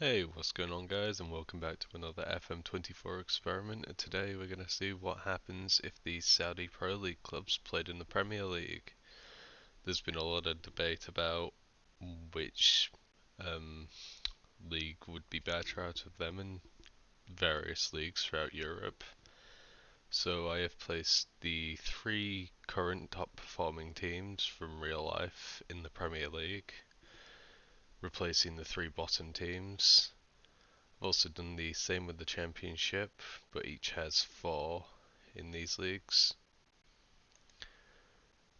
Hey, what's going on guys, and welcome back to another FM24 experiment. And today we're going to see what happens if the Saudi Pro League clubs played in the Premier League. There's been a lot of debate about which um, league would be better out of them in various leagues throughout Europe. So I have placed the three current top performing teams from real life in the Premier League, replacing the three bottom teams. I've also done the same with the championship, but each has four in these leagues.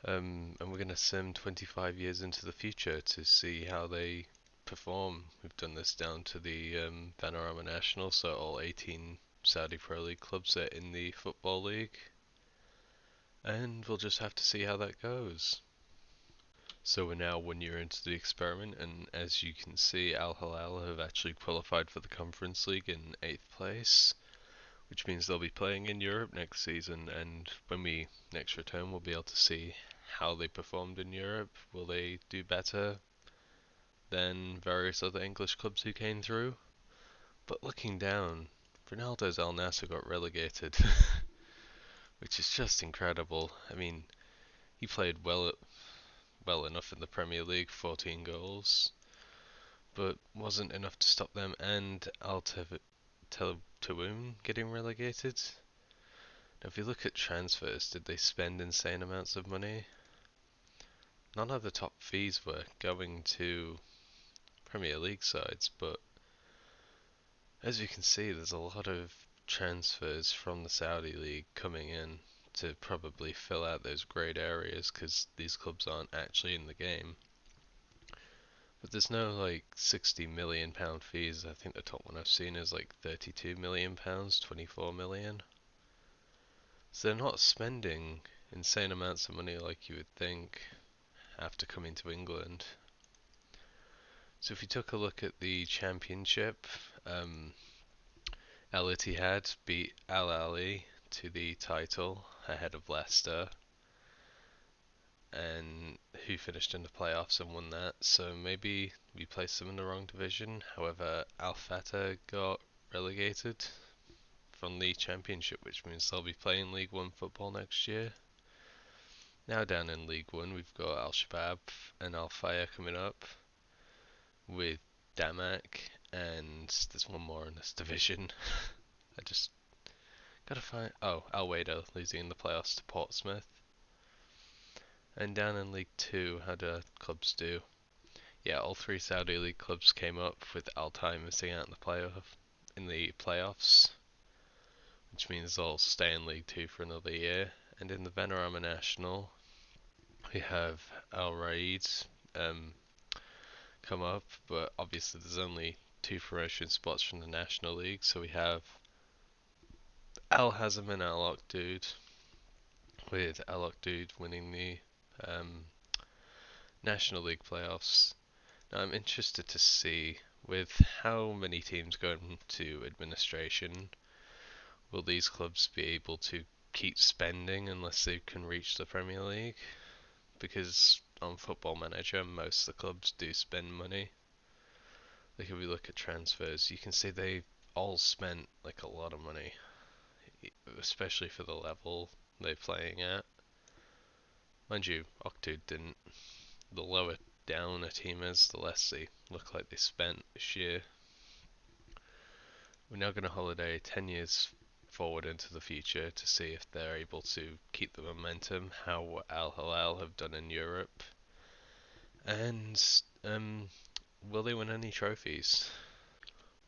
And we're going to sim 25 years into the future to see how they perform. We've done this down to the Vanarama National, so all 18 Saudi Pro League clubs are in the Football League. And we'll just have to see how that goes. So we're now 1 year into the experiment, and as you can see, Al Hilal have actually qualified for the Conference League in 8th place, which means they'll be playing in Europe next season, and when we next return we'll be able to see how they performed in Europe. Will they do better than various other English clubs who came through? But looking down, Ronaldo's Al Nassr got relegated, which is just incredible. I mean, he played well enough in the Premier League, 14 goals, but wasn't enough to stop them and Al Tawun getting relegated. Now, if you look at transfers, did they spend insane amounts of money? None of the top fees were going to Premier League sides, but as you can see, there's a lot of transfers from the Saudi League coming in to probably fill out those greyed areas because these clubs aren't actually in the game. But there's no like £60 million fees. I think the top one I've seen is like £32 million, 24 million. So they're not spending insane amounts of money like you would think after coming to England. So if you took a look at the championship, Al Ittihad beat Al Ahly to the title ahead of Leicester, and who finished in the playoffs and won that. So maybe we placed them in the wrong division. However, Al Fateh got relegated from the championship, which means they'll be playing League One football next year. Now down in League One, we've got Al Shabab and Al Faya coming up with Damak, and there's one more in this division. I just gotta find. Oh, Al Wada losing in the playoffs to Portsmouth. And down in League Two, how do clubs do? Yeah, all three Saudi League clubs came up with Al Tayyib missing out in the playoffs, which means they'll stay in League Two for another year. And in the Vanarama National, we have Al Raid um, come up, but obviously there's only two promotion spots from the National League, so we have Al Hazm and Al Okdud, with Al Okdud winning the um, National League playoffs. Now I'm interested to see, with how many teams go into administration, will these clubs be able to keep spending unless they can reach the Premier League? Because on Football Manager, most of the clubs do spend money. Like if we look at transfers, you can see they all spent like a lot of money, especially for the level they're playing at. Mind you, Octud didn't. The lower down a team is, the less they look like they spent this year. We're now going to holiday 10 years forward into the future to see if they're able to keep the momentum, how Al Hilal have done in Europe, and will they win any trophies?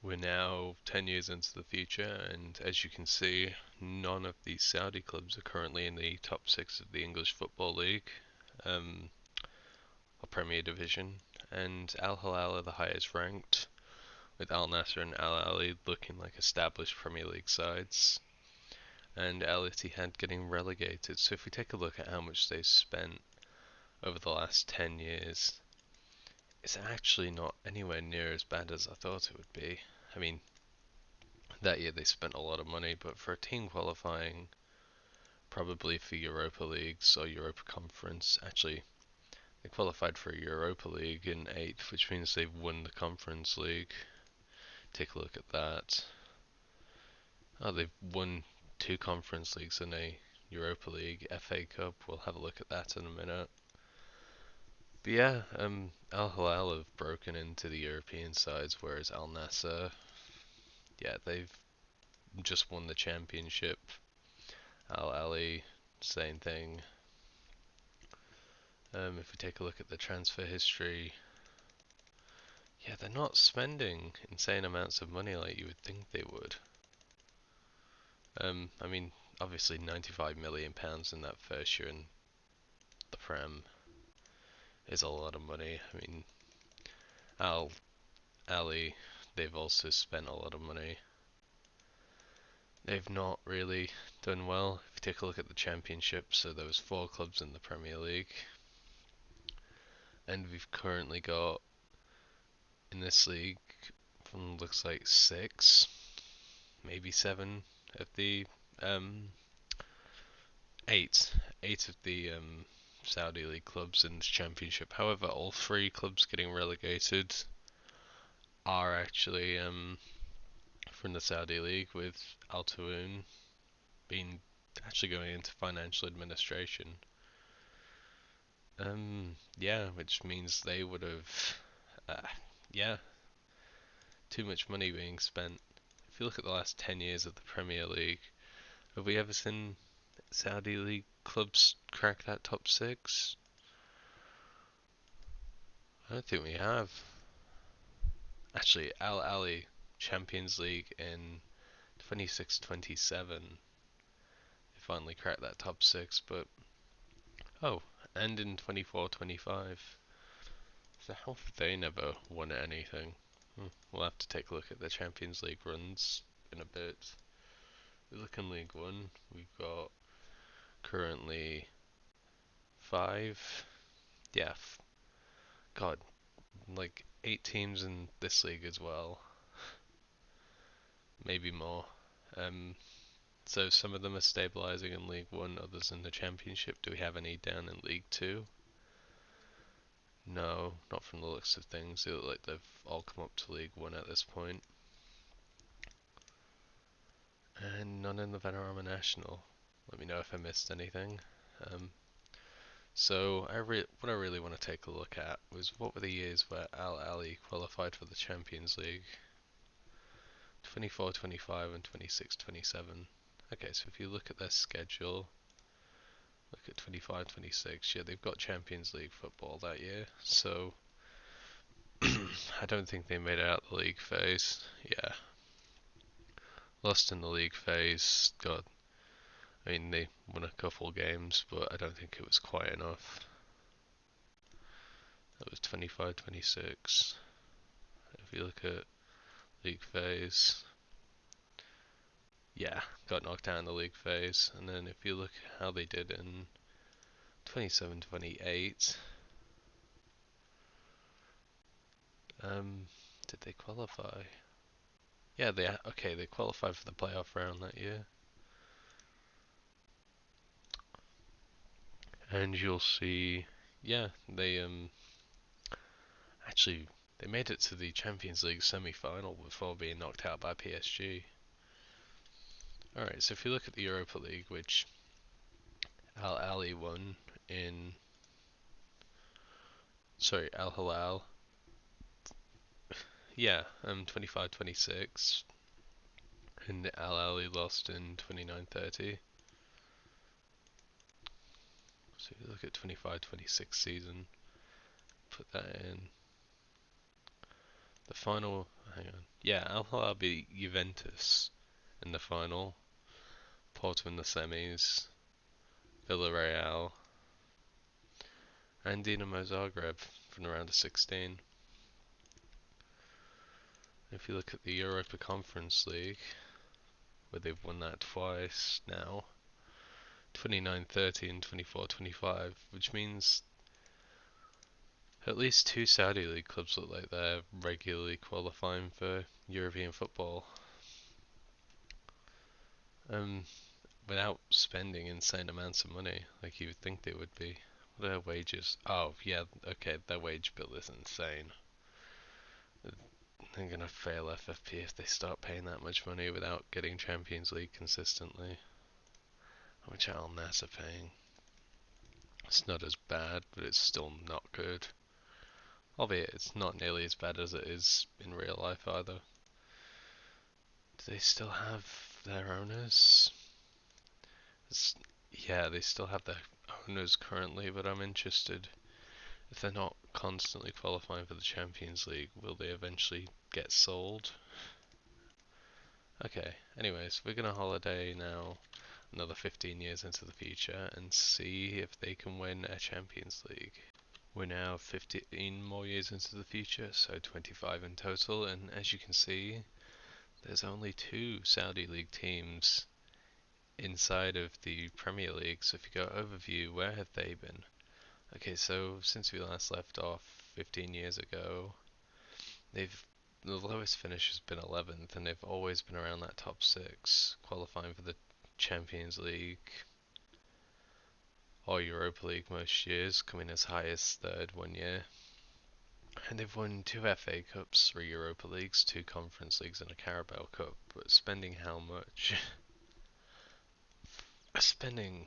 We're now 10 years into the future, and as you can see, none of these Saudi clubs are currently in the top six of the English Football League, um, or Premier Division, and Al Hilal are the highest ranked, with Al Nassr and Al Ahly looking like established Premier League sides, and Al Ittihad getting relegated. So if we take a look at how much they've spent over the last 10 years, it's actually not anywhere near as bad as I thought it would be. I mean, that year they spent a lot of money, but for a team qualifying probably for Europa Leagues or Europa Conference, actually they qualified for a Europa League in 8th, which means they've won the Conference League. Take a look at that. Oh, they've won 2 Conference Leagues and a Europa League, FA Cup. We'll have a look at that in a minute. But yeah, Al Hilal have broken into the European sides, whereas Al Nassr, yeah, they've just won the championship. Al Ahly, same thing. If we take a look at the transfer history, yeah, they're not spending insane amounts of money like you would think they would. I mean, obviously £95 million in that first year in the Prem is a lot of money. I mean, Al Ahly, they've also spent a lot of money. They've not really done well. If you take a look at the championship, so there was 4 clubs in the Premier League, and we've currently got in this league, from looks like 6, maybe 7 of the um, 8 of the Saudi League clubs in this championship. However, all 3 clubs getting relegated are actually from the Saudi League, with Al Tawun being actually going into financial administration. Yeah, which means they would have, yeah, too much money being spent. If you look at the last 10 years of the Premier League, have we ever seen Saudi League clubs crack that top 6? I don't think we have. Actually, Al Ahly Champions League in 26-27, they finally cracked that top 6, but oh, and in 24-25. So how have they never won anything? We'll have to take a look at the Champions League runs in a bit. We look in League One, we've got currently 5. Yeah, God, like 8 teams in this league as well. Maybe more. So some of them are stabilizing in League One, others in the Championship. Do we have any down in League Two? No, not from the looks of things. They look like they've all come up to League One at this point. And none in the Vanarama National. Let me know if I missed anything. So what I really want to take a look at was what were the years where Al Ahly qualified for the Champions League. 24-25 and 26-27. Okay, so if you look at their schedule, look at 25-26, yeah, they've got Champions League football that year, so I don't think they made it out the league phase. Yeah, lost in the league phase. God, I mean, they won a couple games, but I don't think it was quite enough. That was 25-26. If you look at league phase, yeah, got knocked out in the league phase. And then if you look how they did in 27-28, did they qualify? Yeah, they qualified for the playoff round that year. And you'll see, yeah, they actually they made it to the Champions League semi-final before being knocked out by PSG. Alright, so if you look at the Europa League, which Al Ahly won in, sorry, Al Hilal, yeah, 25-26, and Al Ahly lost in 29-30. So if you look at 25-26 season, put that in. The final, hang on, yeah, Al Hilal beat Juventus in the final, Porto in the semis, Villarreal, and Dinamo Zagreb from the round of 16. If you look at the Europa Conference League, where they've won that twice now, 29-30 and 24-25, which means at least 2 Saudi League clubs look like they're regularly qualifying for European football. Without spending insane amounts of money, like you would think they would be. What are their wages? Oh, yeah, okay, their wage bill is insane. they're gonna fail FFP if they start paying that much money without getting Champions League consistently. How much Al Nassr paying? It's not as bad, but it's still not good. Albeit it's not nearly as bad as it is in real life either. Do they still have their owners? Yeah, they still have their owners currently, but I'm interested. If they're not constantly qualifying for the Champions League, will they eventually get sold? Okay, anyways, we're gonna holiday now another 15 years into the future and see if they can win a Champions League. We're now 15 more years into the future, so 25 in total, and as you can see, there's only 2 Saudi League teams inside of the Premier League. So if you go overview, where have they been? Okay, so since we last left off 15 years ago, the lowest finish has been 11th, and they've always been around that top 6, qualifying for the Champions League or Europa League most years, coming as high as 3rd one year. And they've won 2 FA Cups, 3 Europa Leagues, 2 Conference Leagues and a Carabao Cup, but spending how much? Spending,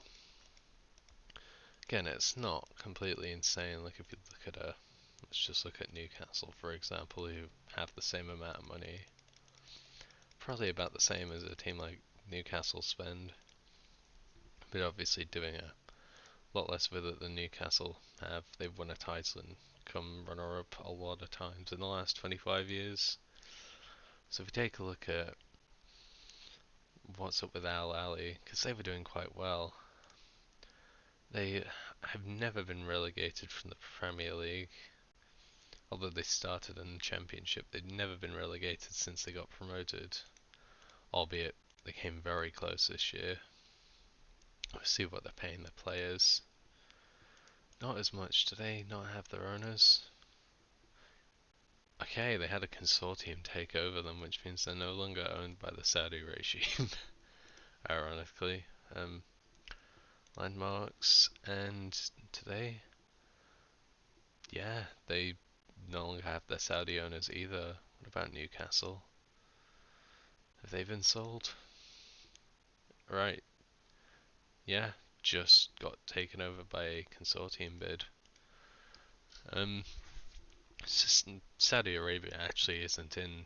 again, it's not completely insane. Like if you look at let's just look at Newcastle for example, who have the same amount of money, probably about the same as a team like Newcastle spend, but obviously doing a lot less with it than Newcastle have. They've won a title and come runner-up a lot of times in the last 25 years. So if we take a look at what's up with Al Ahly, because they were doing quite well. They have never been relegated from the Premier League, although they started in the Championship. They'd never been relegated since they got promoted, albeit they came very close this year. Let's see what they're paying their players. Not as much. Do they not have their owners? Okay, they had a consortium take over them, which means they're no longer owned by the Saudi regime, ironically. Landmarks, and today, yeah, they no longer have their Saudi owners either. What about Newcastle? Have they been sold? Right, yeah, just got taken over by a consortium bid. It's just Saudi Arabia actually isn't in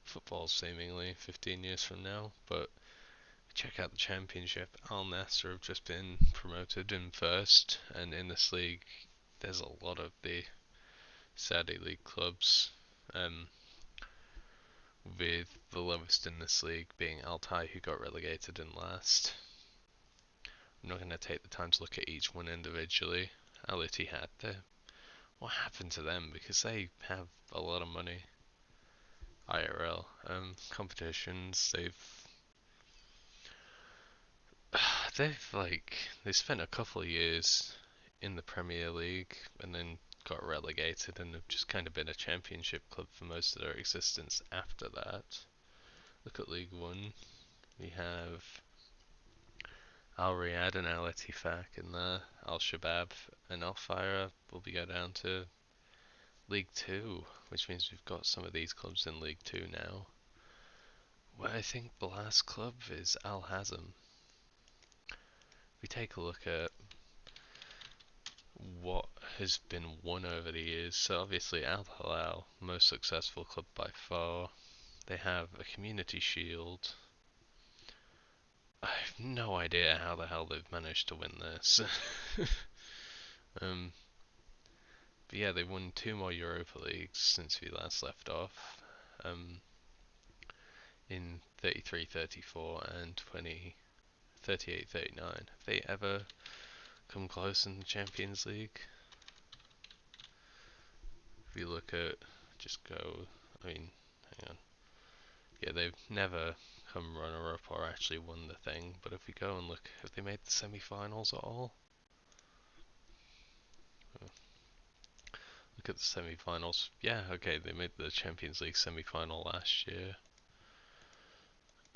football seemingly 15 years from now, but check out the Championship. Al Nassr have just been promoted in first, and in this league there's a lot of the Saudi League clubs, with the lowest in this league being Altai, who got relegated in last. I'm not going to take the time to look at each one individually. Al Ittihad, what happened to them? Because they have a lot of money. IRL competitions, they spent a couple of years in the Premier League and then got relegated and have just kind of been a Championship club for most of their existence after that. Look at League One. We have Al Riyadh and Al Ettifaq in there. Al Shabab and Al Fire will be go down to League Two, which means we've got some of these clubs in League Two now. Where I think the last club is Al Hazm. We take a look at what has been won over the years. So obviously Al Hilal, most successful club by far. They have a Community Shield. I have no idea how the hell they've managed to win this. But yeah, they won 2 more Europa Leagues since we last left off. In 33-34 and 38-39. Have they ever come close in the Champions League? If you look at, hang on. Yeah, they've never come runner-up or actually won the thing, but if we go and look, have they made the semi-finals at all? Look at the semi-finals. Yeah, okay, they made the Champions League semi-final last year.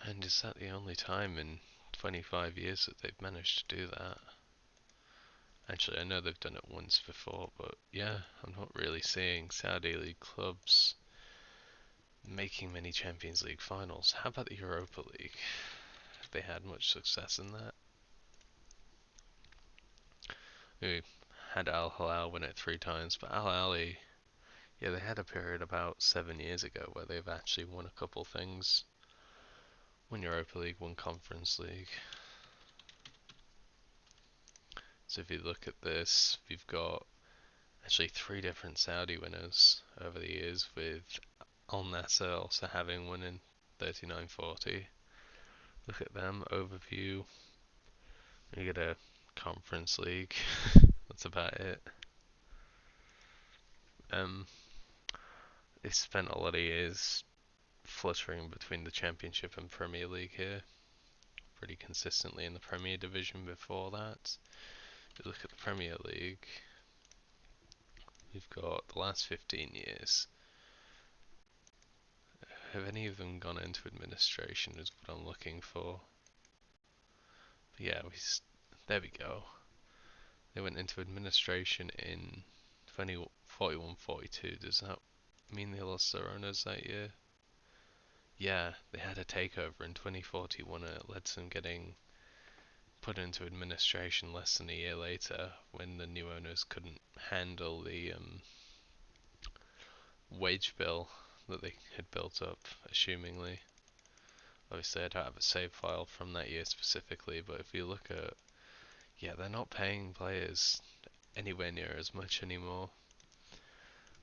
And is that the only time in 25 years that they've managed to do that? Actually, I know they've done it once before, but yeah, I'm not really seeing Saudi League clubs making many Champions League finals. How about the Europa League? Have they had much success in that? We had Al Hilal win it 3 times, but Al Ahly, yeah, they had a period about 7 years ago where they've actually won a couple things. Won Europa League, won Conference League. So if you look at this, we've got actually 3 different Saudi winners over the years, with Al Nassr also having won in 39-40. Look at them, overview. You get a Conference League. That's about it. They spent a lot of years fluttering between the Championship and Premier League here. Pretty consistently in the Premier Division before that. If you look at the Premier League, we've got the last 15 years. Have any of them gone into administration is what I'm looking for. But yeah, there we go. They went into administration in 2041-42. Does that mean they lost their owners that year? Yeah, they had a takeover in 2041 and it led to them getting put into administration less than a year later when the new owners couldn't handle the wage bill that they had built up, assumingly. Obviously, I don't have a save file from that year specifically, but if you look at, yeah, they're not paying players anywhere near as much anymore.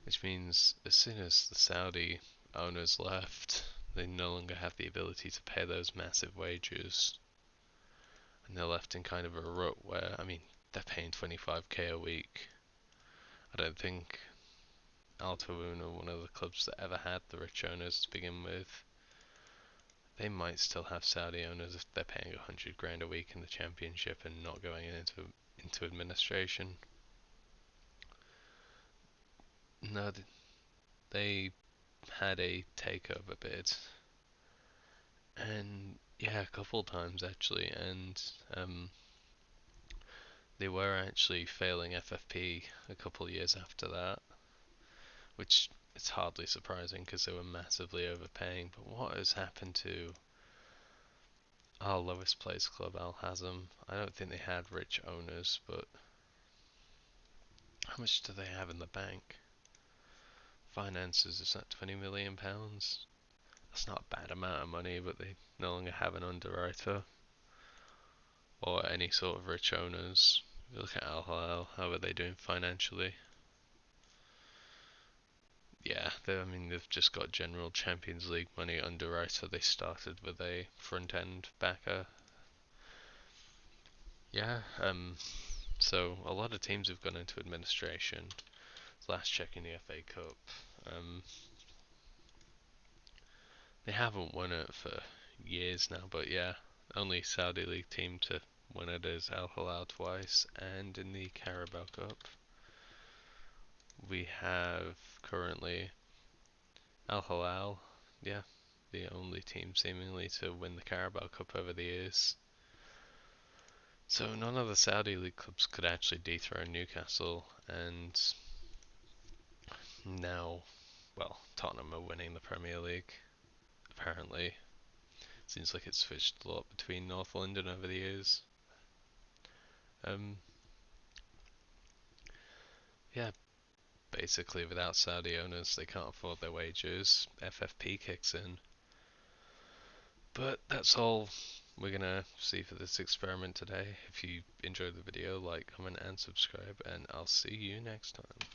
Which means as soon as the Saudi owners left, they no longer have the ability to pay those massive wages. And they're left in kind of a rut where, I mean, they're paying 25k a week. I don't think Al Tawun are one of the clubs that ever had the rich owners to begin with. They might still have Saudi owners if they're paying 100 grand a week in the Championship and not going into administration. No, they had a takeover bid, and yeah, a couple times actually, and they were actually failing FFP a couple years after that, which it's hardly surprising because they were massively overpaying. But what has happened to our lowest placed club, Al Hazm? I don't think they had rich owners, but how much do they have in the bank? Finances, is that £20 million? That's not a bad amount of money, but they no longer have an underwriter or any sort of rich owners. If you look at Al Hilal, how are they doing financially? Yeah, I mean, they've just got general Champions League money underwriter. They started with a front end backer. Yeah, so a lot of teams have gone into administration. Last check in the FA Cup, they haven't won it for years now, but yeah, only Saudi League team to win it is Al Hilal twice, and in the Carabao Cup, we have currently Al Hilal, yeah, the only team seemingly to win the Carabao Cup over the years. So none of the Saudi League clubs could actually dethrone Newcastle, and now, well, Tottenham are winning the Premier League, apparently. Seems like it's switched a lot between North London over the years. Yeah, basically without Saudi owners, they can't afford their wages. FFP kicks in. But that's all we're gonna see for this experiment today. If you enjoyed the video, like, comment, and subscribe, and I'll see you next time.